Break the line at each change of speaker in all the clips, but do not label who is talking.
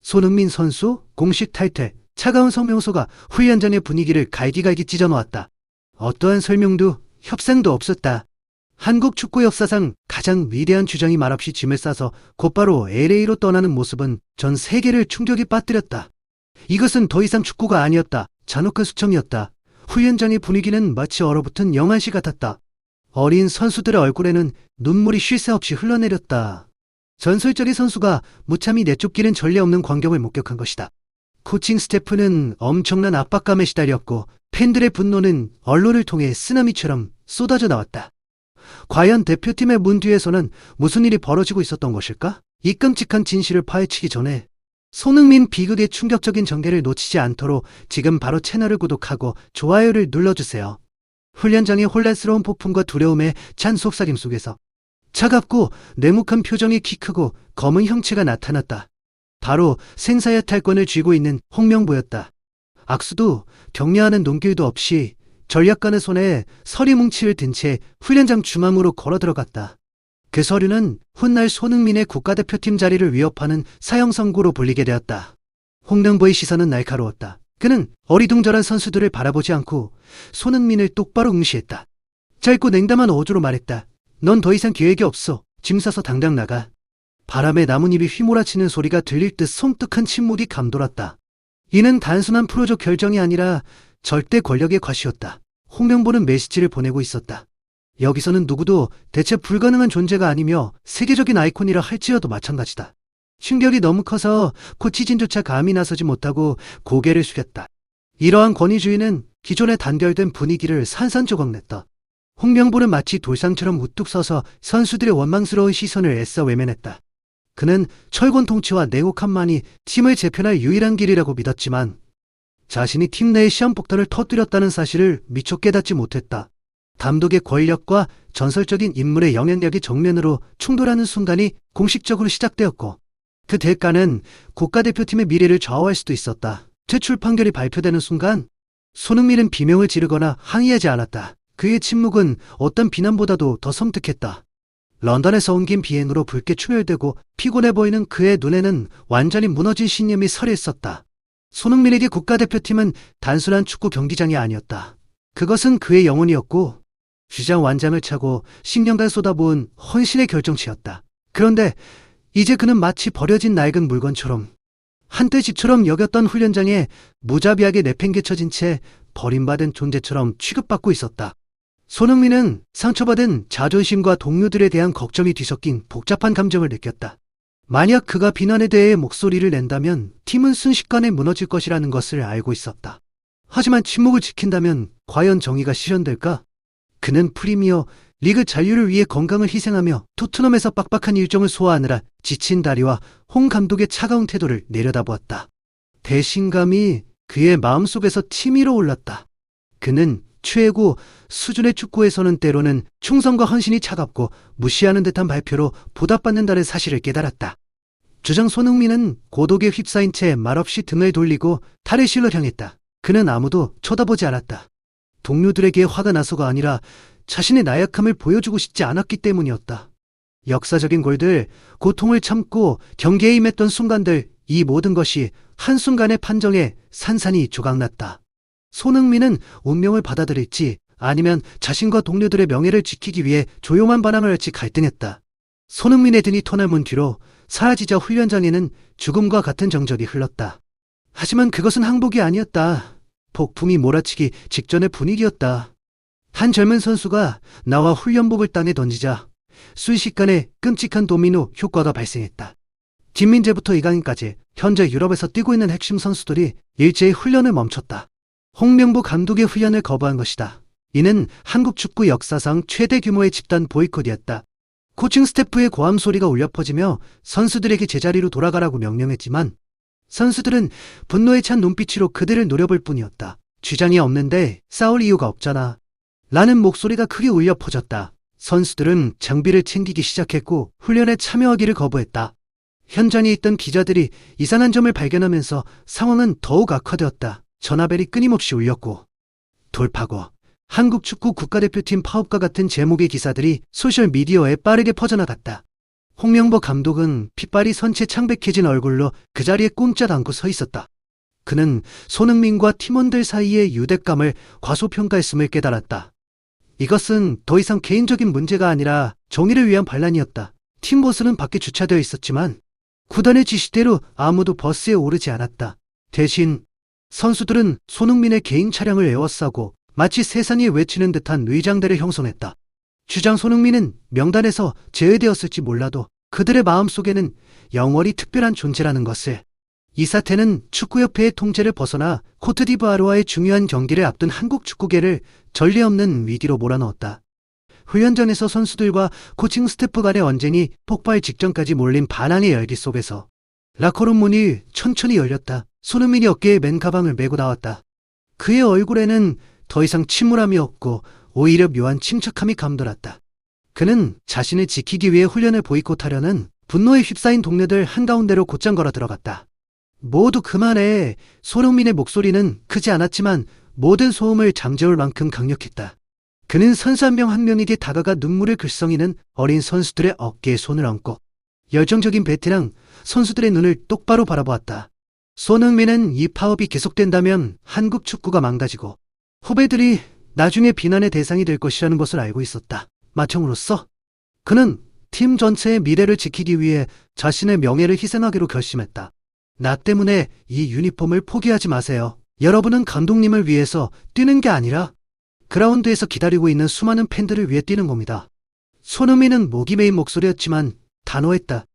손흥민 선수 공식 탈퇴. 차가운 성명서가 훈련장의 분위기를 갈기갈기 찢어놓았다. 어떠한 설명도 협상도 없었다. 한국 축구 역사상 가장 위대한 주장이 말없이 짐을 싸서 곧바로 LA로 떠나는 모습은 전 세계를 충격에 빠뜨렸다. 이것은 더 이상 축구가 아니었다. 잔혹한 수청이었다. 훈련장의 분위기는 마치 얼어붙은 영화시 같았다. 어린 선수들의 얼굴에는 눈물이 쉴 새 없이 흘러내렸다. 전설적인 선수가 무참히 내쫓기는 전례 없는 광경을 목격한 것이다. 코칭 스태프는 엄청난 압박감에 시달렸고 팬들의 분노는 언론을 통해 쓰나미처럼 쏟아져 나왔다. 과연 대표팀의 문 뒤에서는 무슨 일이 벌어지고 있었던 것일까? 이 끔찍한 진실을 파헤치기 전에 손흥민 비극의 충격적인 전개를 놓치지 않도록 지금 바로 채널을 구독하고 좋아요를 눌러주세요. 훈련장의 혼란스러운 폭풍과 두려움에 찬 속삭임 속에서 차갑고 냉혹한 표정이 키 크고 검은 형체가 나타났다. 바로 생사의 탈권을 쥐고 있는 홍명보였다. 악수도 격려하는 눈길도 없이 전략관의 손에 서리 뭉치를 든 채 훈련장 중앙으로 걸어 들어갔다. 그 서류는 훗날 손흥민의 국가대표팀 자리를 위협하는 사형 선고로 불리게 되었다. 홍명보의 시선은 날카로웠다. 그는 어리둥절한 선수들을 바라보지 않고 손흥민을 똑바로 응시했다. 짧고 냉담한 어조로 말했다. 넌 더 이상 계획이 없어. 짐 싸서 당장 나가. 바람에 나뭇잎이 휘몰아치는 소리가 들릴 듯 섬뜩한 침묵이 감돌았다. 이는 단순한 프로적 결정이 아니라 절대 권력의 과시였다. 홍명보는 메시지를 보내고 있었다. 여기서는 누구도 대체 불가능한 존재가 아니며 세계적인 아이콘이라 할지라도 마찬가지다. 충격이 너무 커서 코치진조차 감히 나서지 못하고 고개를 숙였다. 이러한 권위주의는 기존의 단결된 분위기를 산산조각냈다. 홍명보는 마치 돌상처럼 우뚝 서서 선수들의 원망스러운 시선을 애써 외면했다. 그는 철권 통치와 냉혹함만이 팀을 재편할 유일한 길이라고 믿었지만 자신이 팀 내의 시한폭탄을 터뜨렸다는 사실을 미처 깨닫지 못했다. 감독의 권력과 전설적인 인물의 영향력이 정면으로 충돌하는 순간이 공식적으로 시작되었고 그 대가는 국가대표팀의 미래를 좌우할 수도 있었다. 퇴출 판결이 발표되는 순간 손흥민은 비명을 지르거나 항의하지 않았다. 그의 침묵은 어떤 비난보다도 더 섬뜩했다. 런던에서 옮긴 비행으로 붉게 충혈되고 피곤해 보이는 그의 눈에는 완전히 무너진 신념이 서려 있었다. 손흥민에게 국가대표팀은 단순한 축구 경기장이 아니었다. 그것은 그의 영혼이었고 주장 완장을 차고 10년간 쏟아부은 헌신의 결정체였다. 그런데 이제 그는 마치 버려진 낡은 물건처럼 한때 집처럼 여겼던 훈련장에 무자비하게 내팽개쳐진 채 버림받은 존재처럼 취급받고 있었다. 손흥민은 상처받은 자존심과 동료들에 대한 걱정이 뒤섞인 복잡한 감정을 느꼈다. 만약 그가 비난에 대해 목소리를 낸다면 팀은 순식간에 무너질 것이라는 것을 알고 있었다. 하지만 침묵을 지킨다면 과연 정의가 실현될까? 그는 프리미어 리그 잔류를 위해 건강을 희생하며 토트넘에서 빡빡한 일정을 소화하느라 지친 다리와 홍 감독의 차가운 태도를 내려다보았다. 배신감이 그의 마음속에서 치밀어 올랐다. 그는 최고 수준의 축구에서는 때로는 충성과 헌신이 차갑고 무시하는 듯한 발표로 보답받는다는 사실을 깨달았다. 주장 손흥민은 고독에 휩싸인 채 말없이 등을 돌리고 탈의실로 향했다. 그는 아무도 쳐다보지 않았다. 동료들에게 화가 나서가 아니라 자신의 나약함을 보여주고 싶지 않았기 때문이었다. 역사적인 골들, 고통을 참고 경기에 임했던 순간들, 이 모든 것이 한순간의 판정에 산산이 조각났다. 손흥민은 운명을 받아들일지 아니면 자신과 동료들의 명예를 지키기 위해 조용한 반항을 할지 갈등했다. 손흥민의 등이 터널문 뒤로 사라지자 훈련장에는 죽음과 같은 정적이 흘렀다. 하지만 그것은 항복이 아니었다. 폭풍이 몰아치기 직전의 분위기였다. 한 젊은 선수가 나와 훈련복을 땅에 던지자 순식간에 끔찍한 도미노 효과가 발생했다. 김민재부터 이강인까지 현재 유럽에서 뛰고 있는 핵심 선수들이 일제히 훈련을 멈췄다. 홍명보 감독의 훈련을 거부한 것이다. 이는 한국 축구 역사상 최대 규모의 집단 보이콧이었다. 코칭 스태프의 고함 소리가 울려 퍼지며 선수들에게 제자리로 돌아가라고 명령했지만 선수들은 분노에 찬 눈빛으로 그들을 노려볼 뿐이었다. 주장이 없는데 싸울 이유가 없잖아. 라는 목소리가 크게 울려 퍼졌다. 선수들은 장비를 챙기기 시작했고 훈련에 참여하기를 거부했다. 현장에 있던 기자들이 이상한 점을 발견하면서 상황은 더욱 악화되었다. 전화벨이 끊임없이 울렸고 돌파고 한국 축구 국가대표팀 파업과 같은 제목의 기사들이 소셜미디어에 빠르게 퍼져나갔다. 홍명보 감독은 핏발이 선체 창백해진 얼굴로 그 자리에 꼼짝 않고 서 있었다. 그는 손흥민과 팀원들 사이의 유대감을 과소평가했음을 깨달았다. 이것은 더 이상 개인적인 문제가 아니라 정의를 위한 반란이었다. 팀버스는 밖에 주차되어 있었지만 구단의 지시대로 아무도 버스에 오르지 않았다. 대신 선수들은 손흥민의 개인 차량을 에워싸고 마치 세상이 외치는 듯한 의장대를 형성했다. 주장 손흥민은 명단에서 제외되었을지 몰라도 그들의 마음속에는 영원히 특별한 존재라는 것을. 이 사태는 축구협회의 통제를 벗어나 코트디부아르와의 중요한 경기를 앞둔 한국 축구계를 전례 없는 위기로 몰아넣었다. 훈련전에서 선수들과 코칭 스태프 간의 언쟁이 폭발 직전까지 몰린 반항의 열기 속에서 라커룸 문이 천천히 열렸다. 손흥민이 어깨에 맨 가방을 메고 나왔다. 그의 얼굴에는 더 이상 침울함이 없고 오히려 묘한 침착함이 감돌았다. 그는 자신을 지키기 위해 훈련을 보이콧하려는 분노에 휩싸인 동료들 한가운데로 곧장 걸어 들어갔다. 모두 그만해. 손흥민의 목소리는 크지 않았지만 모든 소음을 잠재울 만큼 강력했다. 그는 선수 한 명 한 명에게 다가가 눈물을 글썽이는 어린 선수들의 어깨에 손을 얹고 열정적인 베테랑 선수들의 눈을 똑바로 바라보았다. 손흥민은 이 파업이 계속된다면 한국 축구가 망가지고 후배들이 나중에 비난의 대상이 될 것이라는 것을 알고 있었다. 마청으로서 그는 팀 전체의 미래를 지키기 위해 자신의 명예를 희생하기로 결심했다. 나 때문에 이 유니폼을 포기하지 마세요. 여러분은 감독님을 위해서 뛰는 게 아니라 그라운드에서 기다리고 있는 수많은 팬들을 위해 뛰는 겁니다. 손흥민은 목이 메인 목소리였지만 단호했다.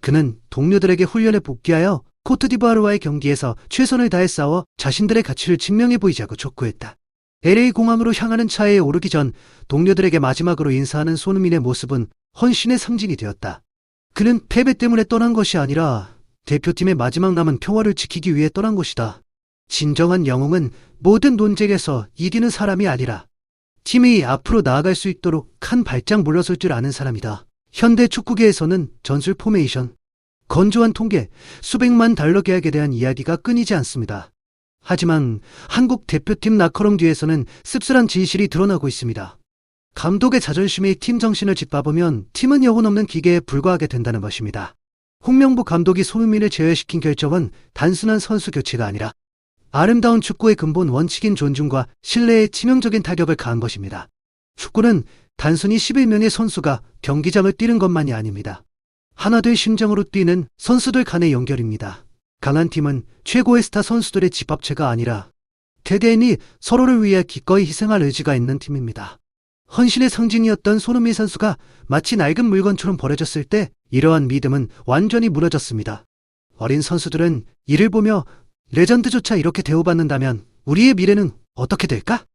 그는 동료들에게 훈련에 복귀하여 코트디부아르와의 경기에서 최선을 다해 싸워 자신들의 가치를 증명해 보이자고 촉구했다. LA 공항으로 향하는 차에 오르기 전 동료들에게 마지막으로 인사하는 손흥민의 모습은 헌신의 상징이 되었다. 그는 패배 때문에 떠난 것이 아니라 대표팀의 마지막 남은 평화를 지키기 위해 떠난 것이다. 진정한 영웅은 모든 논쟁에서 이기는 사람이 아니라 팀이 앞으로 나아갈 수 있도록 한 발짝 물러설 줄 아는 사람이다. 현대 축구계에서는 전술 포메이션, 건조한 통계, 수백만 달러 계약에 대한 이야기가 끊이지 않습니다. 하지만 한국 대표팀 라커룸 뒤에서는 씁쓸한 진실이 드러나고 있습니다. 감독의 자존심이 팀 정신을 짓밟으면 팀은 영혼 없는 기계에 불과하게 된다는 것입니다. 홍명보 감독이 손흥민을 제외시킨 결정은 단순한 선수 교체가 아니라 아름다운 축구의 근본 원칙인 존중과 신뢰에 치명적인 타격을 가한 것입니다. 축구는 단순히 11명의 선수가 경기장을 뛰는 것만이 아닙니다. 하나 될 심장으로 뛰는 선수들 간의 연결입니다. 강한 팀은 최고의 스타 선수들의 집합체가 아니라 대개인이 서로를 위해 기꺼이 희생할 의지가 있는 팀입니다. 헌신의 상징이었던 손흥민 선수가 마치 낡은 물건처럼 버려졌을 때 이러한 믿음은 완전히 무너졌습니다. 어린 선수들은 이를 보며 레전드조차 이렇게 대우받는다면 우리의 미래는 어떻게 될까?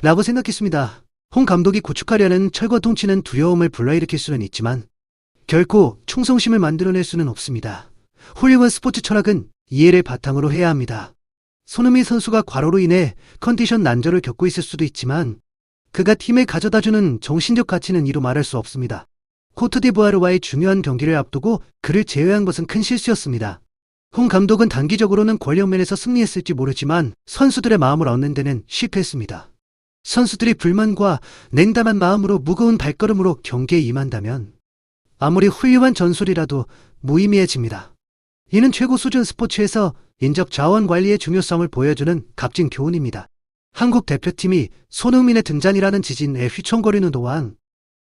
라고 생각했습니다. 홍 감독이 구축하려는 철거 통치는 두려움을 불러일으킬 수는 있지만 결코 충성심을 만들어낼 수는 없습니다. 훌륭한 스포츠 철학은 이해를 바탕으로 해야 합니다. 손흥민 선수가 과로로 인해 컨디션 난조를 겪고 있을 수도 있지만 그가 팀에 가져다주는 정신적 가치는 이루 말할 수 없습니다. 코트디부아르와의 중요한 경기를 앞두고 그를 제외한 것은 큰 실수였습니다. 홍 감독은 단기적으로는 권력면에서 승리했을지 모르지만 선수들의 마음을 얻는 데는 실패했습니다. 선수들이 불만과 냉담한 마음으로 무거운 발걸음으로 경기에 임한다면 아무리 훌륭한 전술이라도 무의미해집니다. 이는 최고 수준 스포츠에서 인적 자원 관리의 중요성을 보여주는 값진 교훈입니다. 한국 대표팀이 손흥민의 등잔이라는 지진에 휘청거리는 동안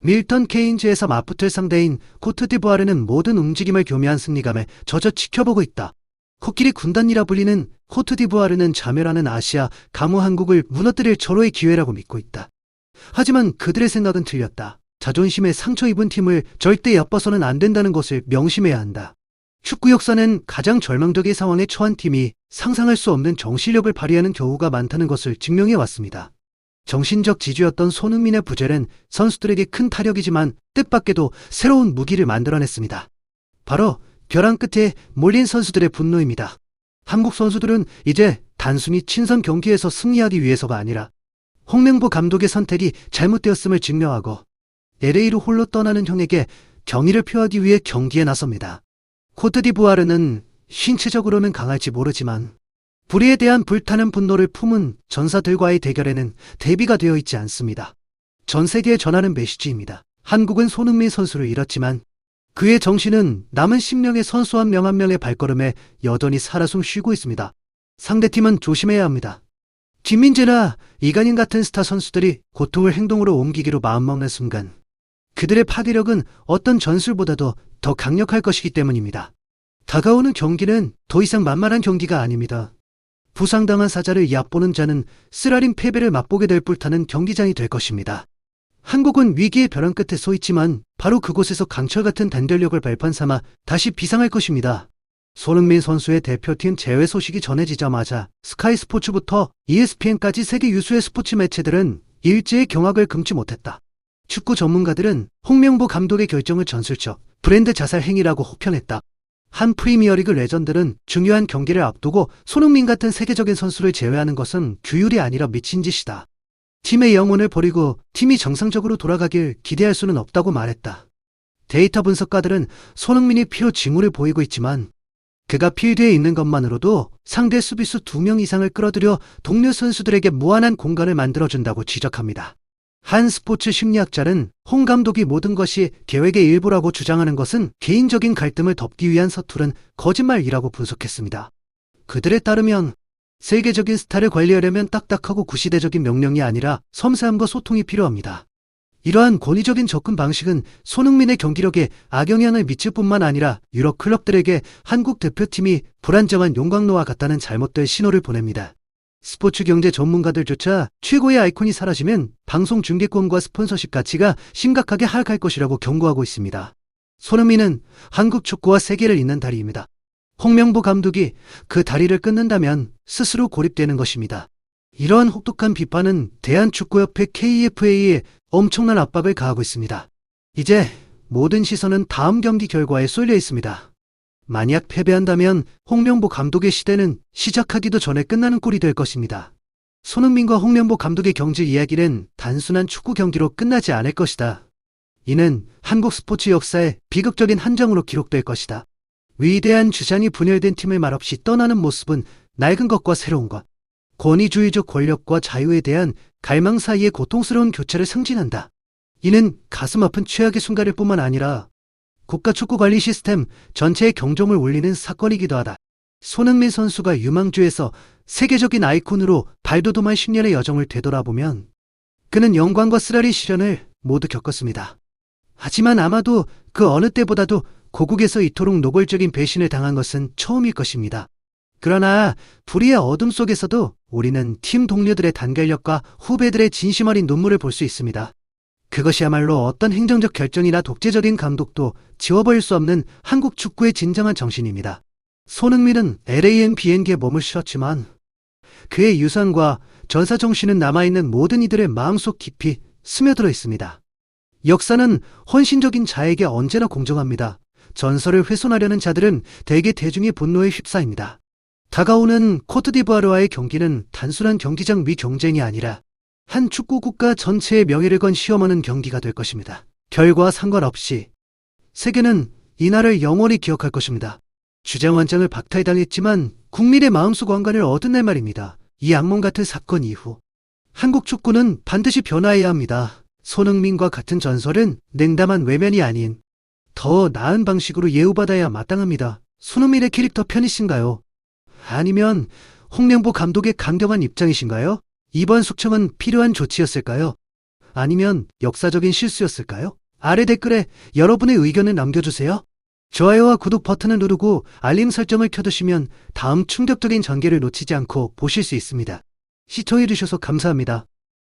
밀턴 케인즈에서 맞붙을 상대인 코트디부아르는 모든 움직임을 교묘한 승리감에 젖어 지켜보고 있다. 코끼리 군단이라 불리는 코트디부아르는 자멸하는 아시아 강호 한국을 무너뜨릴 절호의 기회라고 믿고 있다. 하지만 그들의 생각은 틀렸다. 자존심에 상처 입은 팀을 절대 얕봐서는 안 된다는 것을 명심해야 한다. 축구 역사는 가장 절망적인 상황에 처한 팀이 상상할 수 없는 정신력을 발휘하는 경우가 많다는 것을 증명해 왔습니다. 정신적 지주였던 손흥민의 부재는 선수들에게 큰 타격이지만 뜻밖에도 새로운 무기를 만들어냈습니다. 바로 벼랑 끝에 몰린 선수들의 분노입니다. 한국 선수들은 이제 단순히 친선 경기에서 승리하기 위해서가 아니라 홍명보 감독의 선택이 잘못되었음을 증명하고 LA로 홀로 떠나는 형에게 경의를 표하기 위해 경기에 나섭니다. 코트디부아르는 신체적으로는 강할지 모르지만 불의에 대한 불타는 분노를 품은 전사들과의 대결에는 대비가 되어 있지 않습니다. 전 세계에 전하는 메시지입니다. 한국은 손흥민 선수를 잃었지만 그의 정신은 남은 10명의 선수 한 명 한 명의 발걸음에 여전히 살아숨 쉬고 있습니다. 상대팀은 조심해야 합니다. 김민재나 이간인 같은 스타 선수들이 고통을 행동으로 옮기기로 마음먹는 순간 그들의 파괴력은 어떤 전술보다도 더 강력할 것이기 때문입니다. 다가오는 경기는 더 이상 만만한 경기가 아닙니다. 부상당한 사자를 얕보는 자는 쓰라린 패배를 맛보게 될 불타는 경기장이 될 것입니다. 한국은 위기의 벼랑 끝에 서 있지만 바로 그곳에서 강철 같은 단결력을 발판 삼아 다시 비상할 것입니다. 손흥민 선수의 대표팀 제외 소식이 전해지자마자 스카이 스포츠부터 ESPN까지 세계 유수의 스포츠 매체들은 일제의 경악을 금치 못했다. 축구 전문가들은 홍명보 감독의 결정을 전술적 브랜드 자살 행위라고 혹평했다. 한 프리미어리그 레전드는 중요한 경기를 앞두고 손흥민 같은 세계적인 선수를 제외하는 것은 규율이 아니라 미친 짓이다. 팀의 영혼을 버리고 팀이 정상적으로 돌아가길 기대할 수는 없다고 말했다. 데이터 분석가들은 손흥민이 피로 징후를 보이고 있지만 그가 필드에 있는 것만으로도 상대 수비수 2명 이상을 끌어들여 동료 선수들에게 무한한 공간을 만들어준다고 지적합니다. 한 스포츠 심리학자는 홍 감독이 모든 것이 계획의 일부라고 주장하는 것은 개인적인 갈등을 덮기 위한 서투른 거짓말이라고 분석했습니다. 그들에 따르면 세계적인 스타를 관리하려면 딱딱하고 구시대적인 명령이 아니라 섬세함과 소통이 필요합니다. 이러한 권위적인 접근 방식은 손흥민의 경기력에 악영향을 미칠 뿐만 아니라 유럽 클럽들에게 한국 대표팀이 불안정한 용광로와 같다는 잘못된 신호를 보냅니다. 스포츠 경제 전문가들조차 최고의 아이콘이 사라지면 방송 중계권과 스폰서십 가치가 심각하게 하락할 것이라고 경고하고 있습니다. 손흥민은 한국 축구와 세계를 잇는 다리입니다. 홍명보 감독이 그 다리를 끊는다면 스스로 고립되는 것입니다. 이러한 혹독한 비판은 대한축구협회 KFA에 엄청난 압박을 가하고 있습니다. 이제 모든 시선은 다음 경기 결과에 쏠려 있습니다. 만약 패배한다면 홍명보 감독의 시대는 시작하기도 전에 끝나는 꼴이 될 것입니다. 손흥민과 홍명보 감독의 경질 이야기는 단순한 축구 경기로 끝나지 않을 것이다. 이는 한국 스포츠 역사의 비극적인 한 장으로 기록될 것이다. 위대한 주장이 분열된 팀을 말없이 떠나는 모습은 낡은 것과 새로운 것, 권위주의적 권력과 자유에 대한 갈망 사이의 고통스러운 교차를 상징한다. 이는 가슴 아픈 최악의 순간일 뿐만 아니라 국가축구관리 시스템 전체의 경종을 울리는 사건이기도 하다. 손흥민 선수가 유망주에서 세계적인 아이콘으로 발돋움할 10년의 여정을 되돌아보면 그는 영광과 쓰라린 시련을 모두 겪었습니다. 하지만 아마도 그 어느 때보다도 고국에서 이토록 노골적인 배신을 당한 것은 처음일 것입니다. 그러나 불의의 어둠 속에서도 우리는 팀 동료들의 단결력과 후배들의 진심 어린 눈물을 볼 수 있습니다. 그것이야말로 어떤 행정적 결정이나 독재적인 감독도 지워버릴 수 없는 한국 축구의 진정한 정신입니다. 손흥민은 LAN-BN기에 몸을 실었지만 그의 유산과 전사 정신은 남아있는 모든 이들의 마음속 깊이 스며들어 있습니다. 역사는 헌신적인 자에게 언제나 공정합니다. 전설을 훼손하려는 자들은 대개 대중의 분노에 휩싸입니다. 다가오는 코트디부아르와의 경기는 단순한 경기장 위 경쟁이 아니라 한 축구 국가 전체의 명예를 건 시험하는 경기가 될 것입니다. 결과와 상관없이 세계는 이날을 영원히 기억할 것입니다. 주장 원장을 박탈당했지만 국민의 마음속 왕관을 얻은 날 말입니다. 이 악몽 같은 사건 이후 한국 축구는 반드시 변화해야 합니다. 손흥민과 같은 전설은 냉담한 외면이 아닌 더 나은 방식으로 예우받아야 마땅합니다. 손흥민의 캐릭터 편이신가요? 아니면 홍명보 감독의 강경한 입장이신가요? 이번 숙청은 필요한 조치였을까요? 아니면 역사적인 실수였을까요? 아래 댓글에 여러분의 의견을 남겨주세요. 좋아요와 구독 버튼을 누르고 알림 설정을 켜두시면 다음 충격적인 전개를 놓치지 않고 보실 수 있습니다. 시청해주셔서 감사합니다.